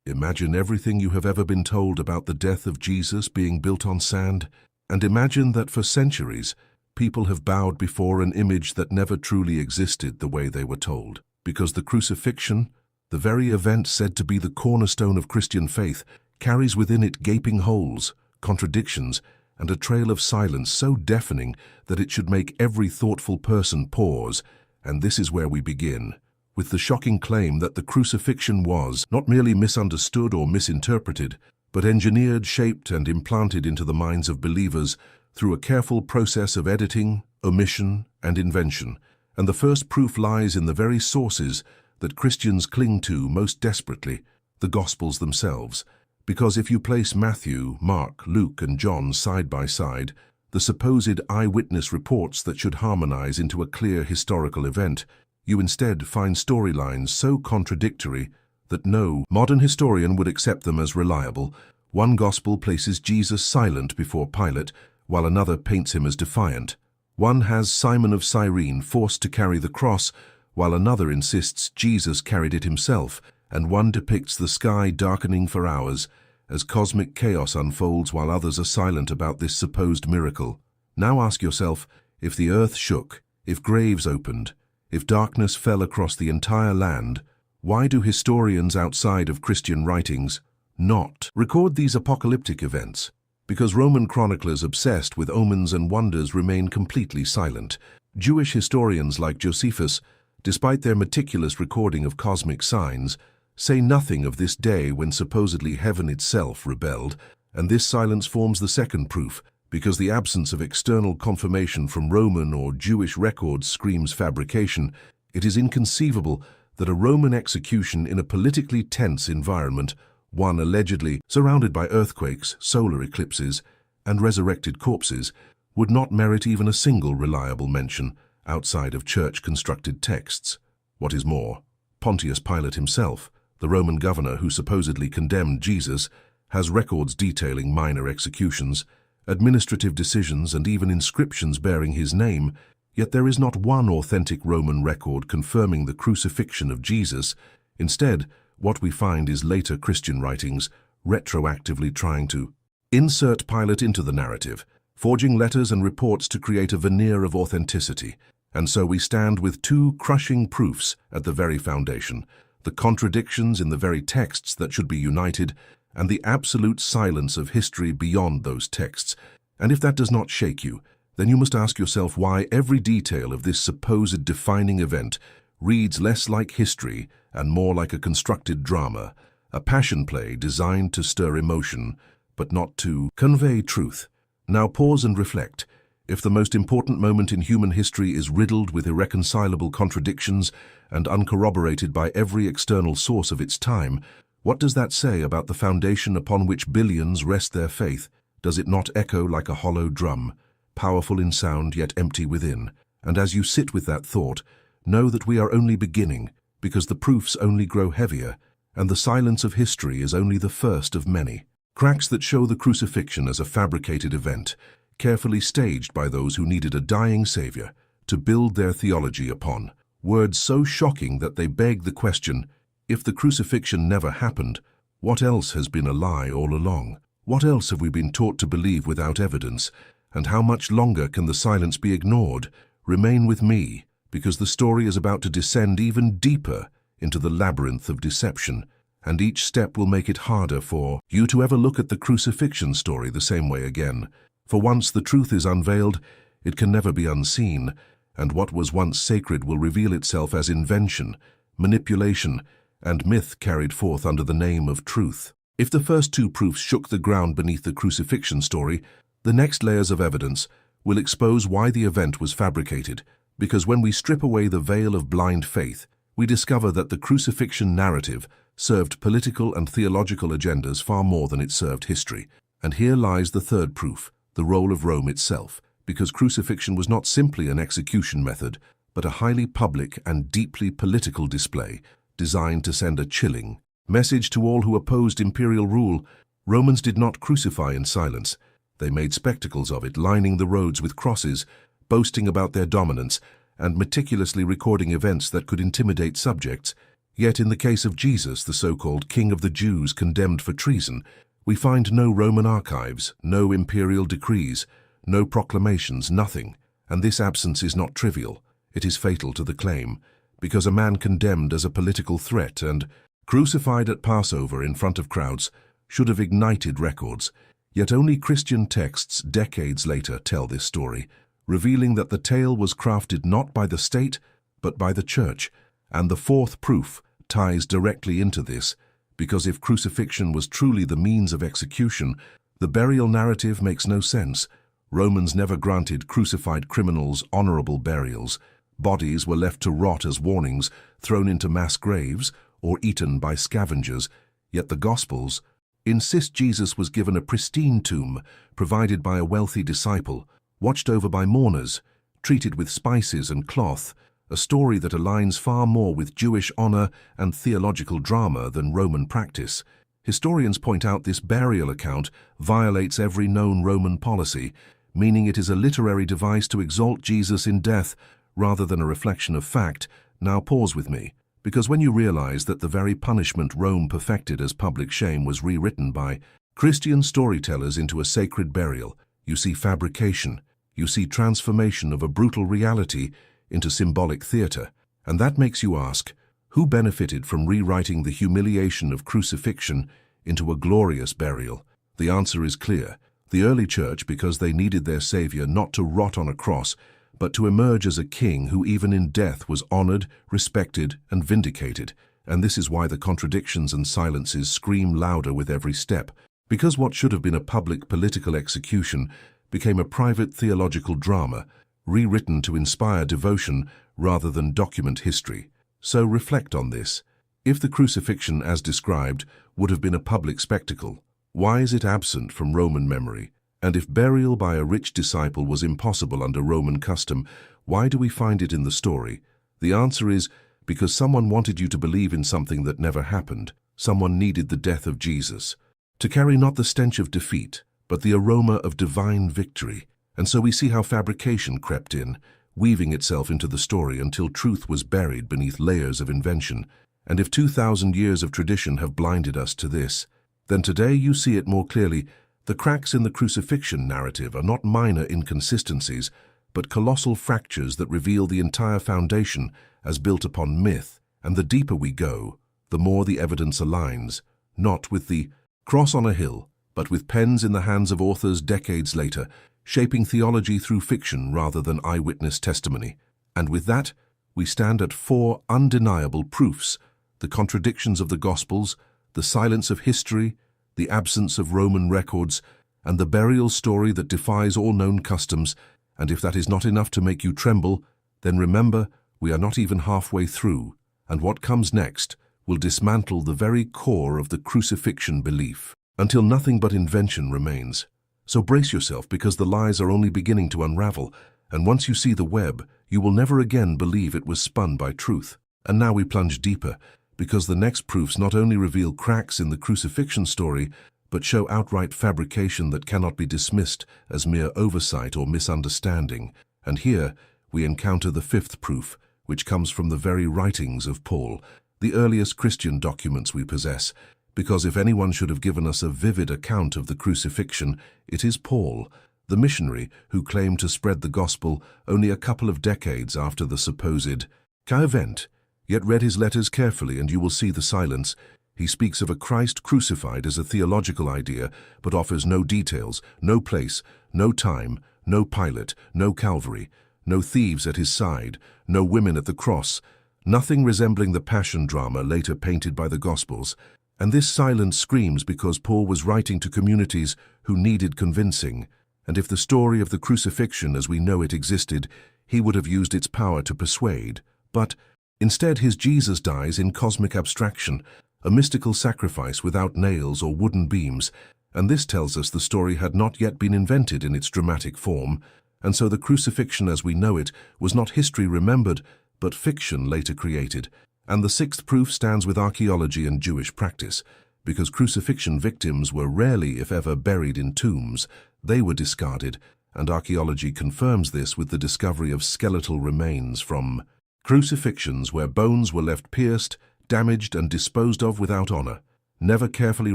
Imagine everything you have ever been told about the death of Jesus being built on sand, and imagine that for centuries, people have bowed before an image that never truly existed the way they were told. Because the crucifixion, the very event said to be the cornerstone of Christian faith, carries within it gaping holes, contradictions, and a trail of silence so deafening that it should make every thoughtful person pause. And this is where we begin, with the shocking claim that the crucifixion was not merely misunderstood or misinterpreted, but engineered, shaped, and implanted into the minds of believers through a careful process of editing, omission, and invention. And the first proof lies in the very sources that Christians cling to most desperately, the Gospels themselves. Because if you place Matthew, Mark, Luke, and John side by side, the supposed eyewitness reports that should harmonize into a clear historical event, you instead find storylines so contradictory that no modern historian would accept them as reliable. One gospel places Jesus silent before Pilate, while another paints him as defiant. One has Simon of Cyrene forced to carry the cross, while another insists Jesus carried it himself, and one depicts the sky darkening for hours as cosmic chaos unfolds while others are silent about this supposed miracle. Now ask yourself, if the earth shook, if graves opened, if darkness fell across the entire land, why do historians outside of Christian writings not record these apocalyptic events? Because Roman chroniclers obsessed with omens and wonders remain completely silent. Jewish historians like Josephus, despite their meticulous recording of cosmic signs, say nothing of this day when supposedly heaven itself rebelled, and this silence forms the second proof, because the absence of external confirmation from Roman or Jewish records screams fabrication. It is inconceivable that a Roman execution in a politically tense environment, one allegedly surrounded by earthquakes, solar eclipses, and resurrected corpses, would not merit even a single reliable mention outside of church-constructed texts. What is more, Pontius Pilate himself, the Roman governor who supposedly condemned Jesus, has records detailing minor executions, administrative decisions, and even inscriptions bearing his name, yet there is not one authentic Roman record confirming the crucifixion of Jesus. Instead, what we find is later Christian writings retroactively trying to insert Pilate into the narrative, forging letters and reports to create a veneer of authenticity. And so we stand with two crushing proofs at the very foundation: the contradictions in the very texts that should be united, and the absolute silence of history beyond those texts. And if that does not shake you, then you must ask yourself why every detail of this supposed defining event reads less like history and more like a constructed drama, a passion play designed to stir emotion, but not to convey truth. Now pause and reflect. If the most important moment in human history is riddled with irreconcilable contradictions and uncorroborated by every external source of its time, what does that say about the foundation upon which billions rest their faith? Does it not echo like a hollow drum, powerful in sound yet empty within? And as you sit with that thought, know that we are only beginning, because the proofs only grow heavier, and the silence of history is only the first of many. Cracks that show the crucifixion as a fabricated event, carefully staged by those who needed a dying savior to build their theology upon. Words so shocking that they beg the question, if the crucifixion never happened, what else has been a lie all along? What else have we been taught to believe without evidence? And how much longer can the silence be ignored? Remain with me, because the story is about to descend even deeper into the labyrinth of deception, and each step will make it harder for you to ever look at the crucifixion story the same way again. For once the truth is unveiled, it can never be unseen, and what was once sacred will reveal itself as invention, manipulation, and myth carried forth under the name of truth. If the first two proofs shook the ground beneath the crucifixion story, the next layers of evidence will expose why the event was fabricated, because when we strip away the veil of blind faith, we discover that the crucifixion narrative served political and theological agendas far more than it served history. And here lies the third proof, the role of Rome itself, because crucifixion was not simply an execution method, but a highly public and deeply political display designed to send a chilling message to all who opposed imperial rule. Romans did not crucify in silence. They made spectacles of it, lining the roads with crosses, boasting about their dominance, and meticulously recording events that could intimidate subjects. Yet in the case of Jesus, the so-called King of the Jews condemned for treason, we find no Roman archives, no imperial decrees, no proclamations, nothing. And this absence is not trivial. It is fatal to the claim, because a man condemned as a political threat and crucified at Passover in front of crowds should have ignited records. Yet only Christian texts decades later tell this story, revealing that the tale was crafted not by the state, but by the church. And the fourth proof ties directly into this, because if crucifixion was truly the means of execution, the burial narrative makes no sense. Romans never granted crucified criminals honorable burials. Bodies were left to rot as warnings, thrown into mass graves, or eaten by scavengers. Yet the Gospels insist Jesus was given a pristine tomb, provided by a wealthy disciple, watched over by mourners, treated with spices and cloth, a story that aligns far more with Jewish honor and theological drama than Roman practice. Historians point out this burial account violates every known Roman policy, meaning it is a literary device to exalt Jesus in death rather than a reflection of fact. Now pause with me, because when you realize that the very punishment Rome perfected as public shame was rewritten by Christian storytellers into a sacred burial, you see fabrication, you see transformation of a brutal reality into symbolic theater. And that makes you ask, who benefited from rewriting the humiliation of crucifixion into a glorious burial? The answer is clear. The early church, because they needed their Savior not to rot on a cross, but to emerge as a king who even in death was honored, respected, and vindicated. And this is why the contradictions and silences scream louder with every step, because what should have been a public political execution became a private theological drama, rewritten to inspire devotion rather than document history. So reflect on this. If the crucifixion as described would have been a public spectacle, why is it absent from Roman memory? And if burial by a rich disciple was impossible under Roman custom, why do we find it in the story? The answer is because someone wanted you to believe in something that never happened. Someone needed the death of Jesus to carry not the stench of defeat, but the aroma of divine victory. And so we see how fabrication crept in, weaving itself into the story until truth was buried beneath layers of invention. And if 2,000 years of tradition have blinded us to this, then today you see it more clearly. The cracks in the crucifixion narrative are not minor inconsistencies, but colossal fractures that reveal the entire foundation as built upon myth. And the deeper we go, the more the evidence aligns, not with the cross on a hill, but with pens in the hands of authors decades later, shaping theology through fiction rather than eyewitness testimony. And with that, we stand at 4 undeniable proofs: the contradictions of the Gospels, the silence of history, the absence of Roman records, and the burial story that defies all known customs. And if that is not enough to make you tremble, then remember, we are not even halfway through, and what comes next will dismantle the very core of the crucifixion belief, until nothing but invention remains. So brace yourself, because the lies are only beginning to unravel, and once you see the web, you will never again believe it was spun by truth. And now we plunge deeper, because the next proofs not only reveal cracks in the crucifixion story, but show outright fabrication that cannot be dismissed as mere oversight or misunderstanding. And here we encounter the 5th proof, which comes from the very writings of Paul, the earliest Christian documents we possess. Because if anyone should have given us a vivid account of the crucifixion, it is Paul, the missionary who claimed to spread the gospel only a couple of decades after the supposed event. Yet read his letters carefully and you will see the silence. He speaks of a Christ crucified as a theological idea, but offers no details, no place, no time, no Pilate, no Calvary, no thieves at his side, no women at the cross, nothing resembling the passion drama later painted by the Gospels. And this silence screams because Paul was writing to communities who needed convincing. And if the story of the crucifixion as we know it existed, he would have used its power to persuade. But instead his Jesus dies in cosmic abstraction, a mystical sacrifice without nails or wooden beams. And this tells us the story had not yet been invented in its dramatic form. And so the crucifixion as we know it was not history remembered, but fiction later created. And the 6th proof stands with archaeology and Jewish practice, because crucifixion victims were rarely, if ever, buried in tombs. They were discarded, and archaeology confirms this with the discovery of skeletal remains from crucifixions where bones were left pierced, damaged and disposed of without honor, never carefully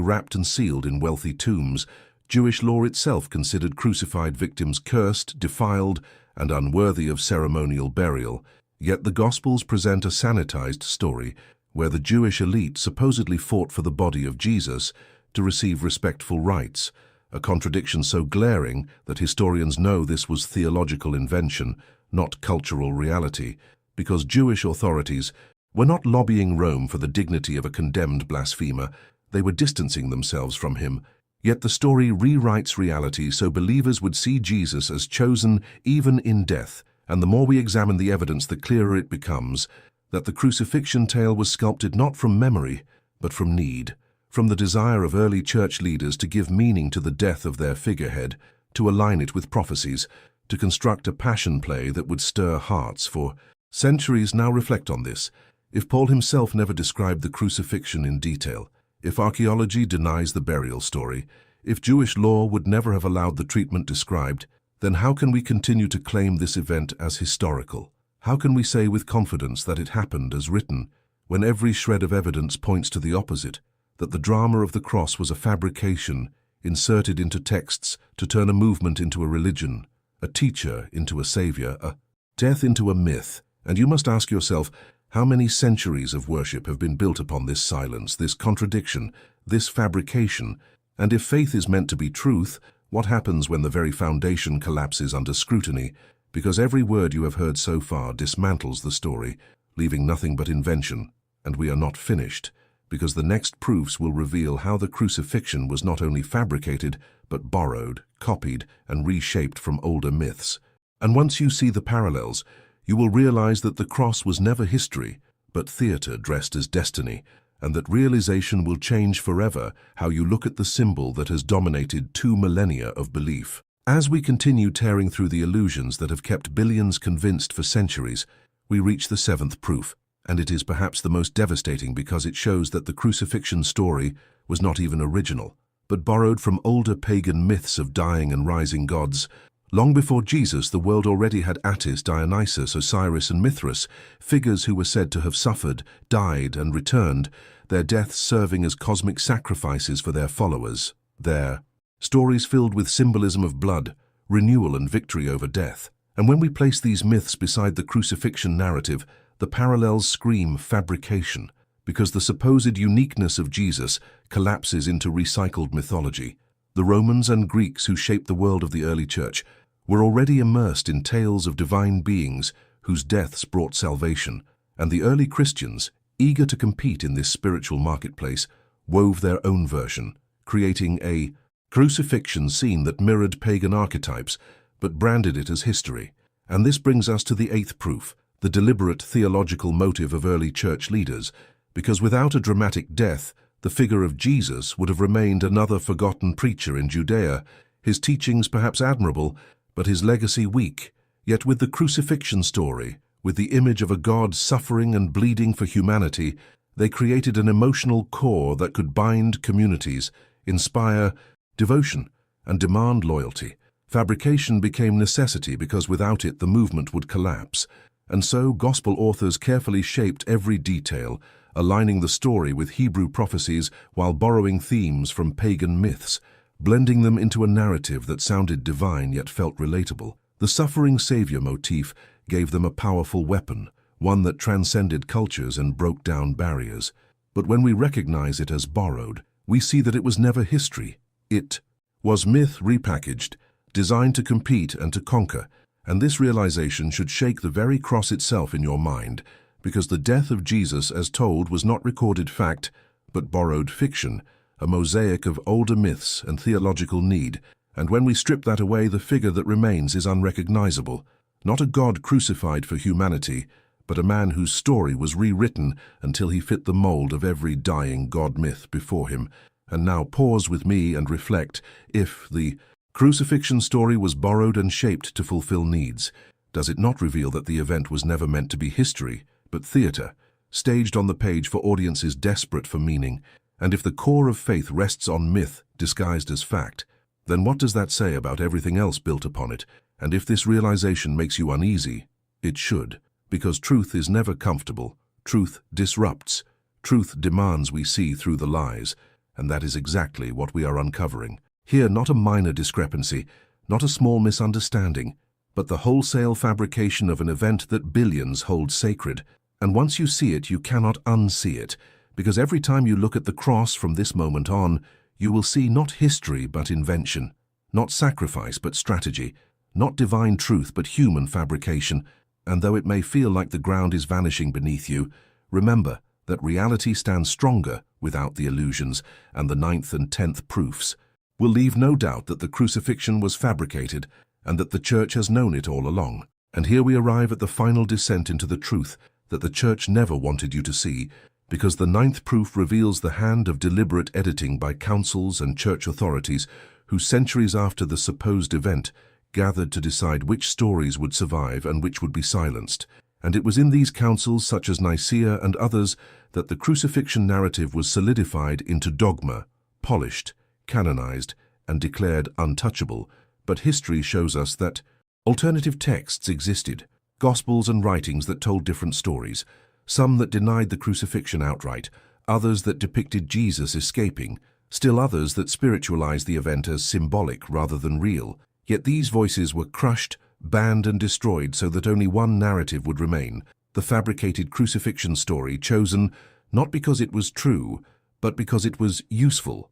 wrapped and sealed in wealthy tombs. Jewish law itself considered crucified victims cursed, defiled, and unworthy of ceremonial burial. Yet the Gospels present a sanitized story where the Jewish elite supposedly fought for the body of Jesus to receive respectful rites, a contradiction so glaring that historians know this was theological invention, not cultural reality, because Jewish authorities were not lobbying Rome for the dignity of a condemned blasphemer. They were distancing themselves from him. Yet the story rewrites reality so believers would see Jesus as chosen even in death, and the more we examine the evidence, the clearer it becomes that the crucifixion tale was sculpted not from memory, but from need, from the desire of early church leaders to give meaning to the death of their figurehead, to align it with prophecies, to construct a passion play that would stir hearts. For centuries now reflect on this. If Paul himself never described the crucifixion in detail, if archaeology denies the burial story, if Jewish law would never have allowed the treatment described, then how can we continue to claim this event as historical? How can we say with confidence that it happened as written, when every shred of evidence points to the opposite, that the drama of the cross was a fabrication inserted into texts to turn a movement into a religion, a teacher into a savior, a death into a myth? And you must ask yourself, how many centuries of worship have been built upon this silence, this contradiction, this fabrication? And if faith is meant to be truth, what happens when the very foundation collapses under scrutiny? Because every word you have heard so far dismantles the story, leaving nothing but invention. And we are not finished, because the next proofs will reveal how the crucifixion was not only fabricated, but borrowed, copied, and reshaped from older myths. And once you see the parallels, you will realize that the cross was never history, but theater dressed as destiny, and that realization will change forever how you look at the symbol that has dominated 2 millennia of belief. As we continue tearing through the illusions that have kept billions convinced for centuries, we reach the 7th proof, and it is perhaps the most devastating because it shows that the crucifixion story was not even original, but borrowed from older pagan myths of dying and rising gods. Long before Jesus, the world already had Attis, Dionysus, Osiris, and Mithras, figures who were said to have suffered, died, and returned, their deaths serving as cosmic sacrifices for their followers. Their stories filled with symbolism of blood, renewal, and victory over death. And when we place these myths beside the crucifixion narrative, the parallels scream fabrication, because the supposed uniqueness of Jesus collapses into recycled mythology. The Romans and Greeks who shaped the world of the early church were already immersed in tales of divine beings whose deaths brought salvation, and the early Christians, eager to compete in this spiritual marketplace, wove their own version, creating a crucifixion scene that mirrored pagan archetypes, but branded it as history. And this brings us to the 8th proof, the deliberate theological motive of early church leaders, because without a dramatic death, the figure of Jesus would have remained another forgotten preacher in Judea, his teachings perhaps admirable, but his legacy weak. Yet with the crucifixion story, with the image of a God suffering and bleeding for humanity, they created an emotional core that could bind communities, inspire devotion, and demand loyalty. Fabrication became necessity because without it the movement would collapse. And so gospel authors carefully shaped every detail, aligning the story with Hebrew prophecies while borrowing themes from pagan myths, blending them into a narrative that sounded divine yet felt relatable. The suffering savior motif gave them a powerful weapon, one that transcended cultures and broke down barriers. But when we recognize it as borrowed, we see that it was never history. It was myth repackaged, designed to compete and to conquer, and this realization should shake the very cross itself in your mind, because the death of Jesus as told was not recorded fact, but borrowed fiction, a mosaic of older myths and theological need. And when we strip that away, the figure that remains is unrecognizable, not a God crucified for humanity, but a man whose story was rewritten until he fit the mold of every dying God myth before him. And now pause with me and reflect. If the crucifixion story was borrowed and shaped to fulfill needs, does it not reveal that the event was never meant to be history, but theater, staged on the page for audiences desperate for meaning? And if the core of faith rests on myth disguised as fact, then what does that say about everything else built upon it? And if this realization makes you uneasy, it should, because truth is never comfortable. Truth disrupts. Truth demands we see through the lies, and that is exactly what we are uncovering. Here, not a minor discrepancy, not a small misunderstanding, but the wholesale fabrication of an event that billions hold sacred. And once you see it, you cannot unsee it, because every time you look at the cross from this moment on, you will see not history but invention, not sacrifice but strategy, not divine truth but human fabrication. And though it may feel like the ground is vanishing beneath you, remember that reality stands stronger without the illusions, and the 9th and 10th proofs will leave no doubt that the crucifixion was fabricated and that the Church has known it all along. And here we arrive at the final descent into the truth that the Church never wanted you to see, because the 9th proof reveals the hand of deliberate editing by councils and church authorities who, centuries after the supposed event, gathered to decide which stories would survive and which would be silenced. And it was in these councils, such as Nicaea and others, that the crucifixion narrative was solidified into dogma, polished, canonized, and declared untouchable. But history shows us that alternative texts existed, gospels and writings that told different stories, some that denied the crucifixion outright, others that depicted Jesus escaping, still others that spiritualized the event as symbolic rather than real. Yet these voices were crushed, banned and destroyed so that only one narrative would remain, the fabricated crucifixion story, chosen not because it was true, but because it was useful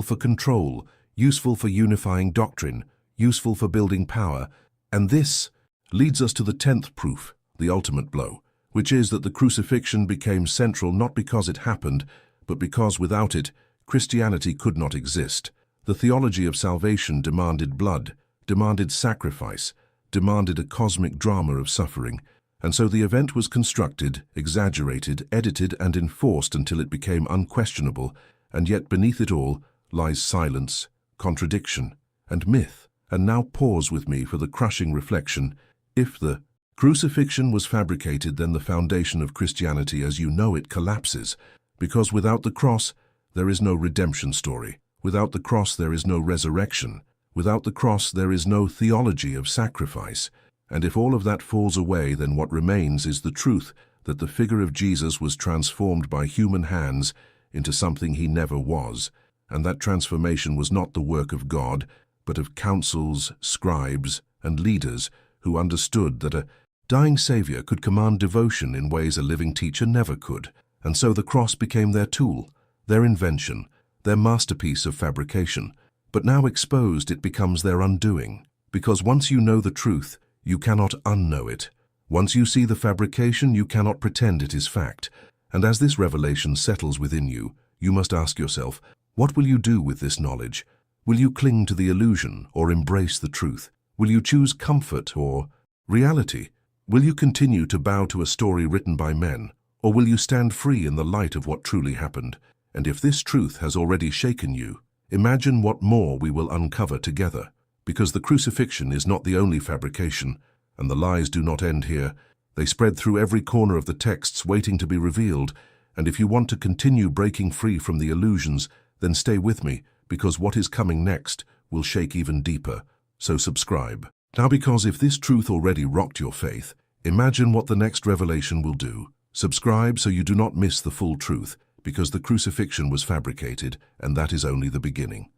for control, useful for unifying doctrine, useful for building power. And this leads us to the 10th proof, the ultimate blow, which is that the crucifixion became central not because it happened, but because without it, Christianity could not exist. The theology of salvation demanded blood, demanded sacrifice, demanded a cosmic drama of suffering, and so the event was constructed, exaggerated, edited, and enforced until it became unquestionable, and yet beneath it all lies silence, contradiction, and myth. And now pause with me for the crushing reflection. If the crucifixion was fabricated, then the foundation of Christianity as you know it collapses, because without the cross, there is no redemption story. Without the cross, there is no resurrection. Without the cross, there is no theology of sacrifice. And if all of that falls away, then what remains is the truth that the figure of Jesus was transformed by human hands into something he never was. And that transformation was not the work of God, but of councils, scribes, and leaders who understood that a dying Savior could command devotion in ways a living teacher never could. And so the cross became their tool, their invention, their masterpiece of fabrication. But now exposed, it becomes their undoing. Because once you know the truth, you cannot unknow it. Once you see the fabrication, you cannot pretend it is fact. And as this revelation settles within you, you must ask yourself, what will you do with this knowledge? Will you cling to the illusion or embrace the truth? Will you choose comfort or reality? Will you continue to bow to a story written by men, or will you stand free in the light of what truly happened? And if this truth has already shaken you, imagine what more we will uncover together. Because the crucifixion is not the only fabrication, and the lies do not end here. They spread through every corner of the texts, waiting to be revealed. And if you want to continue breaking free from the illusions, then stay with me, because what is coming next will shake even deeper. So subscribe. Now, because if this truth already rocked your faith, imagine what the next revelation will do. Subscribe so you do not miss the full truth, because the crucifixion was fabricated, and that is only the beginning.